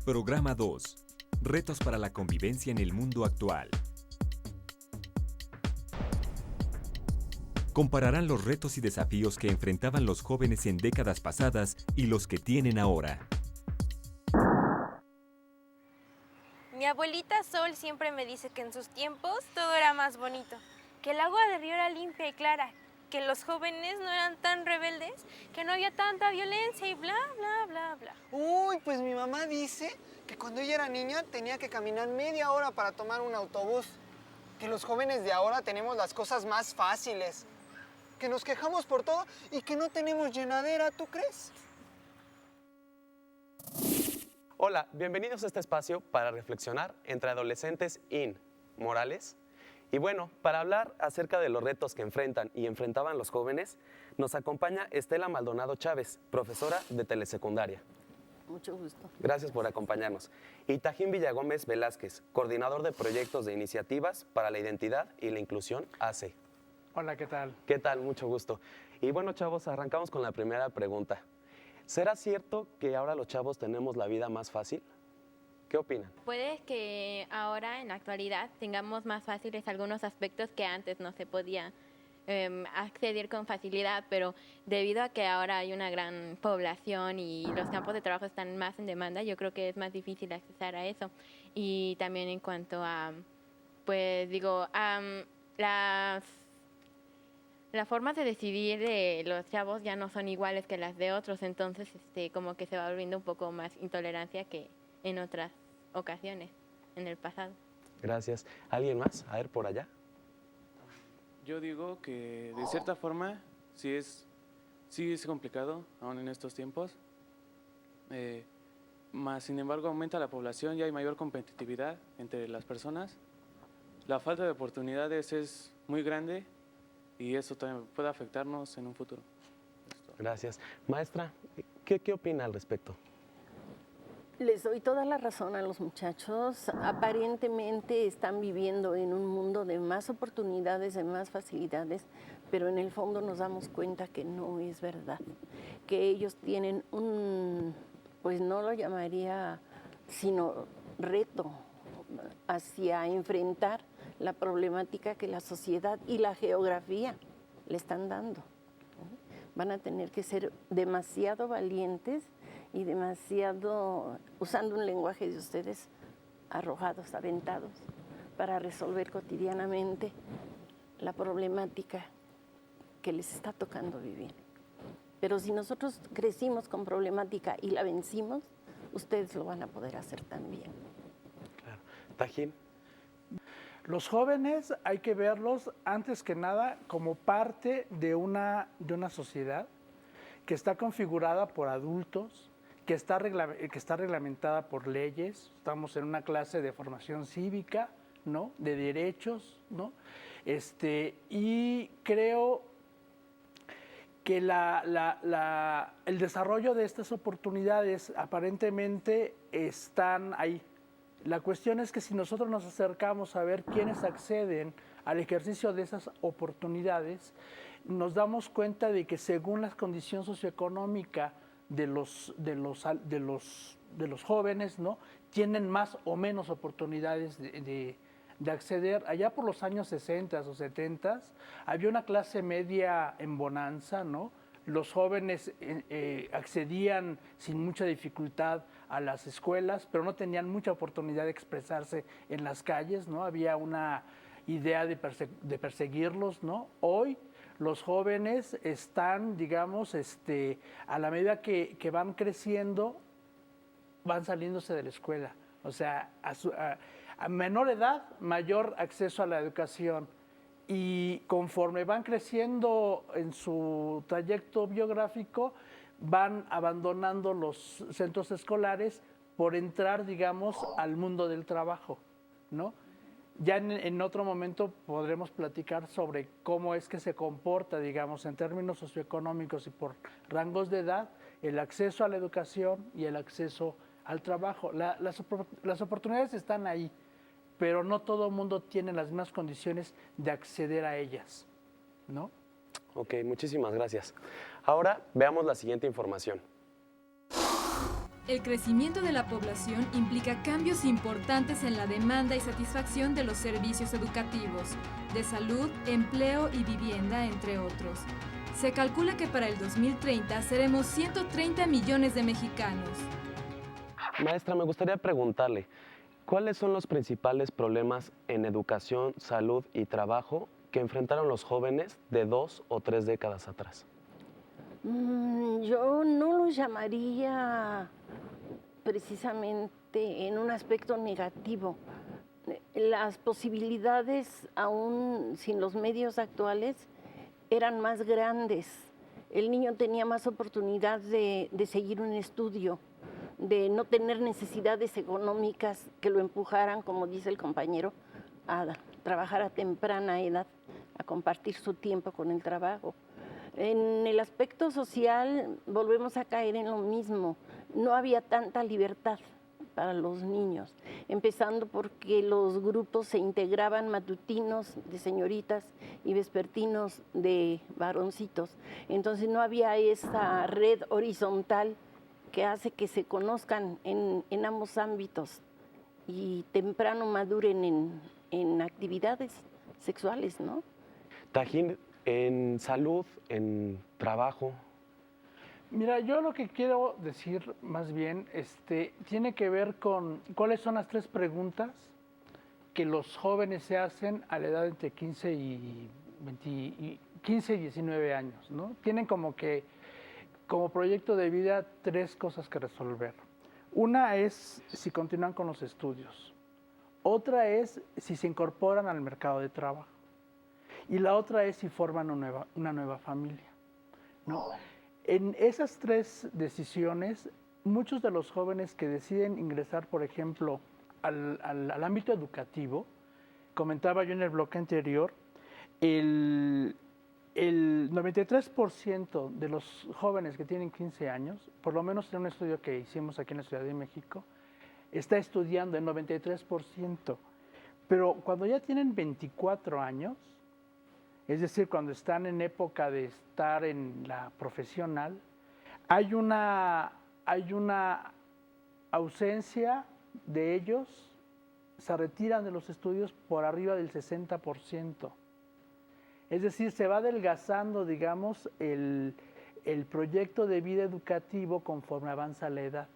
Programa 2. Retos para la convivencia en el mundo actual. Compararán los retos y desafíos que enfrentaban los jóvenes en décadas pasadas y los que tienen ahora. Mi abuelita Sol siempre me dice que en sus tiempos todo era más bonito, que el agua de río era limpia y clara, que los jóvenes no eran tan rebeldes, que no había tanta violencia y bla, bla, bla, bla. Uy, pues mi mamá dice que cuando ella era niña tenía que caminar media hora para tomar un autobús, que los jóvenes de ahora tenemos las cosas más fáciles, que nos quejamos por todo y que no tenemos llenadera, ¿tú crees? Hola, bienvenidos a este espacio para reflexionar entre adolescentes morales. Y bueno, para hablar acerca de los retos que enfrentan y enfrentaban los jóvenes, nos acompaña Estela Maldonado Chávez, profesora de telesecundaria. Mucho gusto. Gracias por acompañarnos. Y Tajín Villagómez Velázquez, coordinador de proyectos de iniciativas para la identidad y la inclusión AC. Hola, ¿qué tal? ¿Qué tal? Mucho gusto. Y bueno, chavos, arrancamos con la primera pregunta. ¿Será cierto que ahora los chavos tenemos la vida más fácil? ¿Qué opinan? Puede que ahora, en la actualidad, tengamos más fáciles algunos aspectos que antes no se podía acceder con facilidad, pero debido a que ahora hay una gran población y los campos de trabajo están más en demanda, yo creo que es más difícil acceder a eso. Y también en cuanto a, pues digo, las formas de decidir de los chavos ya no son iguales que las de otros, entonces como que se va volviendo un poco más intolerancia que en otras ocasiones, en el pasado. Gracias. ¿Alguien más? A ver, por allá. Yo digo que de cierta forma sí es complicado aún en estos tiempos, más sin embargo aumenta la población y hay mayor competitividad entre las personas. La falta de oportunidades es muy grande y eso también puede afectarnos en un futuro. Gracias. Maestra, ¿qué opina al respecto? Les doy toda la razón a los muchachos. Aparentemente están viviendo en un mundo de más oportunidades, de más facilidades, pero en el fondo nos damos cuenta que no es verdad. Que ellos tienen pues no lo llamaría, sino reto hacia enfrentar la problemática que la sociedad y la geografía le están dando. Van a tener que ser demasiado valientes y demasiado, usando un lenguaje de ustedes, arrojados, aventados, para resolver cotidianamente la problemática que les está tocando vivir. Pero si nosotros crecimos con problemática y la vencimos, ustedes lo van a poder hacer también. Claro. Tajín. Los jóvenes hay que verlos antes que nada como parte de una sociedad que está configurada por adultos, que está reglamentada por leyes. Estamos en una clase de formación cívica, ¿no? De derechos, ¿no? Y creo que el desarrollo de estas oportunidades aparentemente están ahí. La cuestión es que si nosotros nos acercamos a ver quiénes acceden al ejercicio de esas oportunidades, nos damos cuenta de que según la condición socioeconómica de los jóvenes, ¿no? Tienen más o menos oportunidades de acceder. Allá por los años 60 o 70 había una clase media en bonanza, ¿no? Los jóvenes accedían sin mucha dificultad a las escuelas, pero no tenían mucha oportunidad de expresarse en las calles, ¿no? Había una idea de perseguirlos, ¿no? Hoy los jóvenes están, digamos, a la medida que van creciendo, van saliéndose de la escuela. O sea, a menor edad, mayor acceso a la educación. Y conforme van creciendo en su trayecto biográfico, van abandonando los centros escolares por entrar, digamos, al mundo del trabajo, ¿no? Ya en otro momento podremos platicar sobre cómo es que se comporta, digamos, en términos socioeconómicos y por rangos de edad, el acceso a la educación y el acceso al trabajo. Las oportunidades están ahí, pero no todo el mundo tiene las mismas condiciones de acceder a ellas, ¿no? Ok, muchísimas gracias. Ahora veamos la siguiente información. El crecimiento de la población implica cambios importantes en la demanda y satisfacción de los servicios educativos, de salud, empleo y vivienda, entre otros. Se calcula que para el 2030 seremos 130 millones de mexicanos. Maestra, me gustaría preguntarle, ¿cuáles son los principales problemas en educación, salud y trabajo que enfrentaron los jóvenes de 2 o 3 décadas atrás? Yo no lo llamaría precisamente en un aspecto negativo. Las posibilidades, aún sin los medios actuales, eran más grandes. El niño tenía más oportunidad de seguir un estudio, de no tener necesidades económicas que lo empujaran, como dice el compañero, a trabajar a temprana edad, a compartir su tiempo con el trabajo. En el aspecto social volvemos a caer en lo mismo. No había tanta libertad para los niños, empezando porque los grupos se integraban matutinos de señoritas y vespertinos de varoncitos. Entonces no había esa red horizontal que hace que se conozcan en ambos ámbitos y temprano maduren en actividades sexuales, ¿no? Tajín, en salud, en trabajo. Mira, yo lo que quiero decir más bien tiene que ver con cuáles son las 3 preguntas que los jóvenes se hacen a la edad entre 15 y 19 años, ¿no? Tienen como proyecto de vida 3 cosas que resolver. Una es si continúan con los estudios. Otra es si se incorporan al mercado de trabajo. Y la otra es si forman una nueva familia, ¿no? En esas 3 decisiones, muchos de los jóvenes que deciden ingresar, por ejemplo, al ámbito educativo, comentaba yo en el bloque anterior, el 93% de los jóvenes que tienen 15 años, por lo menos en un estudio que hicimos aquí en la Ciudad de México, está estudiando el 93%. Pero cuando ya tienen 24 años, es decir, cuando están en época de estar en la profesional, hay una ausencia de ellos, se retiran de los estudios por arriba del 60%. Es decir, se va adelgazando, digamos, el proyecto de vida educativo conforme avanza la edad.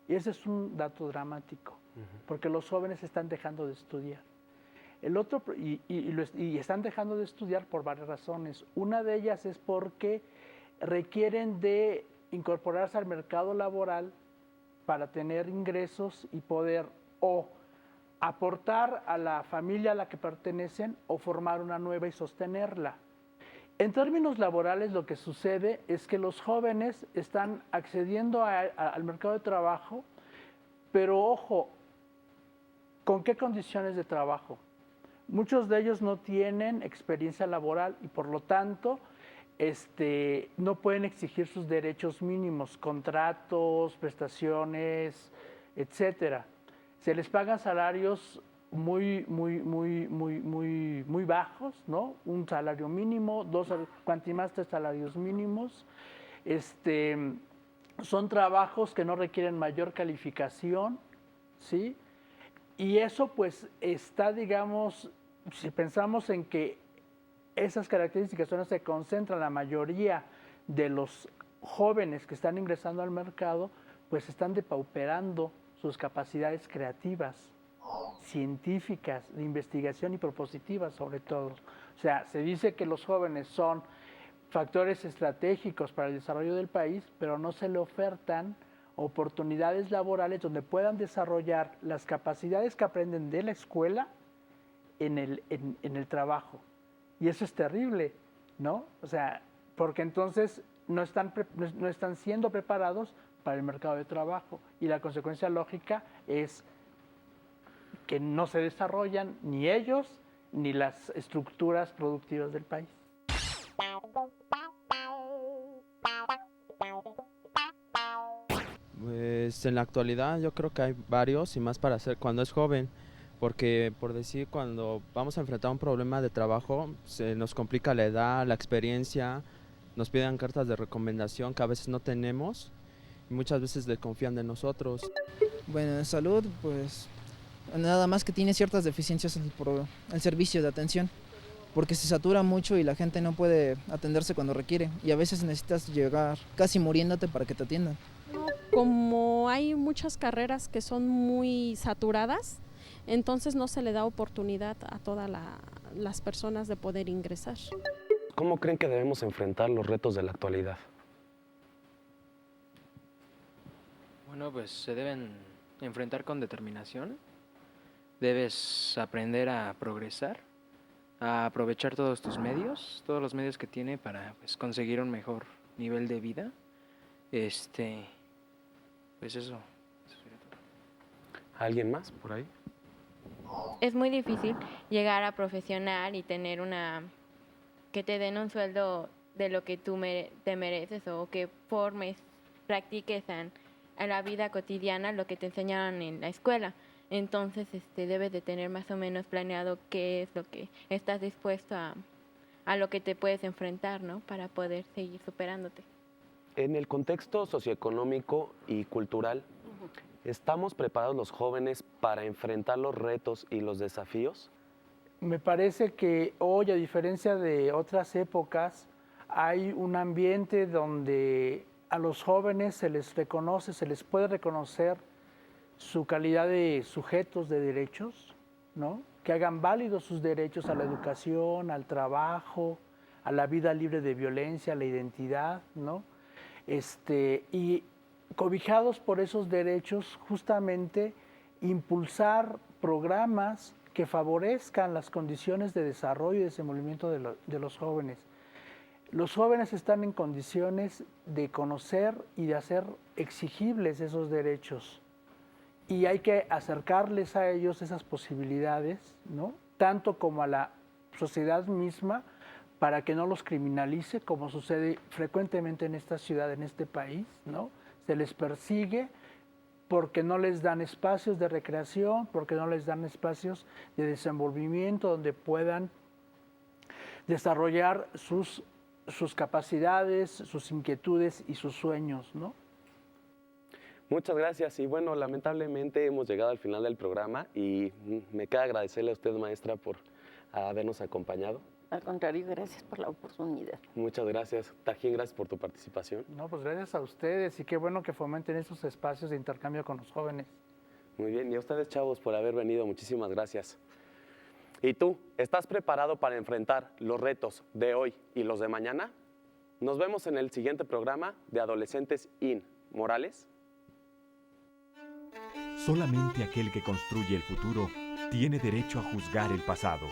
Y ese es un dato dramático, porque los jóvenes están dejando de estudiar. Y están dejando de estudiar por varias razones. Una de ellas es porque requieren de incorporarse al mercado laboral para tener ingresos y poder o aportar a la familia a la que pertenecen o formar una nueva y sostenerla. En términos laborales, lo que sucede es que los jóvenes están accediendo al mercado de trabajo, pero ojo, ¿con qué condiciones de trabajo? Muchos de ellos no tienen experiencia laboral y por lo tanto no pueden exigir sus derechos mínimos, contratos, prestaciones, etcétera. Se les pagan salarios muy bajos, ¿no? Un salario mínimo, 2 salarios mínimos. Son trabajos que no requieren mayor calificación, ¿sí? Y eso pues está, digamos, si pensamos en que esas características son las que concentran la mayoría de los jóvenes que están ingresando al mercado, pues están depauperando sus capacidades creativas, científicas, de investigación y propositivas sobre todo. O sea, se dice que los jóvenes son factores estratégicos para el desarrollo del país, pero no se le ofertan oportunidades laborales donde puedan desarrollar las capacidades que aprenden de la escuela en el trabajo. Y eso es terrible, ¿no? O sea, porque entonces no están siendo preparados para el mercado de trabajo. Y la consecuencia lógica es que no se desarrollan ni ellos ni las estructuras productivas del país. Pues en la actualidad yo creo que hay varios y más para hacer cuando es joven, porque por decir cuando vamos a enfrentar un problema de trabajo se nos complica la edad, la experiencia, nos piden cartas de recomendación que a veces no tenemos. muchas veces desconfían de nosotros. Bueno, en salud, pues nada más que tiene ciertas deficiencias el servicio de atención, porque se satura mucho y la gente no puede atenderse cuando requiere, y a veces necesitas llegar casi muriéndote para que te atiendan. Como hay muchas carreras que son muy saturadas, entonces no se le da oportunidad a todas las personas de poder ingresar. ¿Cómo creen que debemos enfrentar los retos de la actualidad? Bueno, pues se deben enfrentar con determinación. Debes aprender a progresar, a aprovechar todos tus medios, todos los medios que tiene para pues, conseguir un mejor nivel de vida. Pues eso. ¿Alguien más por ahí? Es muy difícil llegar a profesional y tener que te den un sueldo de lo que tú te mereces o que formes, practiques en la vida cotidiana lo que te enseñaron en la escuela. Entonces debes de tener más o menos planeado qué es lo que estás dispuesto a lo que te puedes enfrentar, ¿no? Para poder seguir superándote. En el contexto socioeconómico y cultural, ¿estamos preparados los jóvenes para enfrentar los retos y los desafíos? Me parece que hoy, a diferencia de otras épocas, hay un ambiente donde a los jóvenes se les reconoce, se les puede reconocer su calidad de sujetos de derechos, ¿no? Que hagan válidos sus derechos a la educación, al trabajo, a la vida libre de violencia, a la identidad, ¿no? Y cobijados por esos derechos, justamente impulsar programas que favorezcan las condiciones de desarrollo y desenvolvimiento de los jóvenes. Los jóvenes están en condiciones de conocer y de hacer exigibles esos derechos. Y hay que acercarles a ellos esas posibilidades, ¿no? Tanto como a la sociedad misma, para que no los criminalice, como sucede frecuentemente en esta ciudad, en este país, ¿no? Se les persigue porque no les dan espacios de recreación, porque no les dan espacios de desenvolvimiento donde puedan desarrollar sus capacidades, sus inquietudes y sus sueños, ¿no? Muchas gracias y bueno, lamentablemente hemos llegado al final del programa y me queda agradecerle a usted, maestra, por habernos acompañado. Al contrario, gracias por la oportunidad. Muchas gracias. Tajín, gracias por tu participación. No, pues gracias a ustedes y qué bueno que fomenten estos espacios de intercambio con los jóvenes. Muy bien, y a ustedes, chavos, por haber venido. Muchísimas gracias. ¿Y tú, estás preparado para enfrentar los retos de hoy y los de mañana? Nos vemos en el siguiente programa de Adolescentes IN. ¿Morales? Solamente aquel que construye el futuro tiene derecho a juzgar el pasado.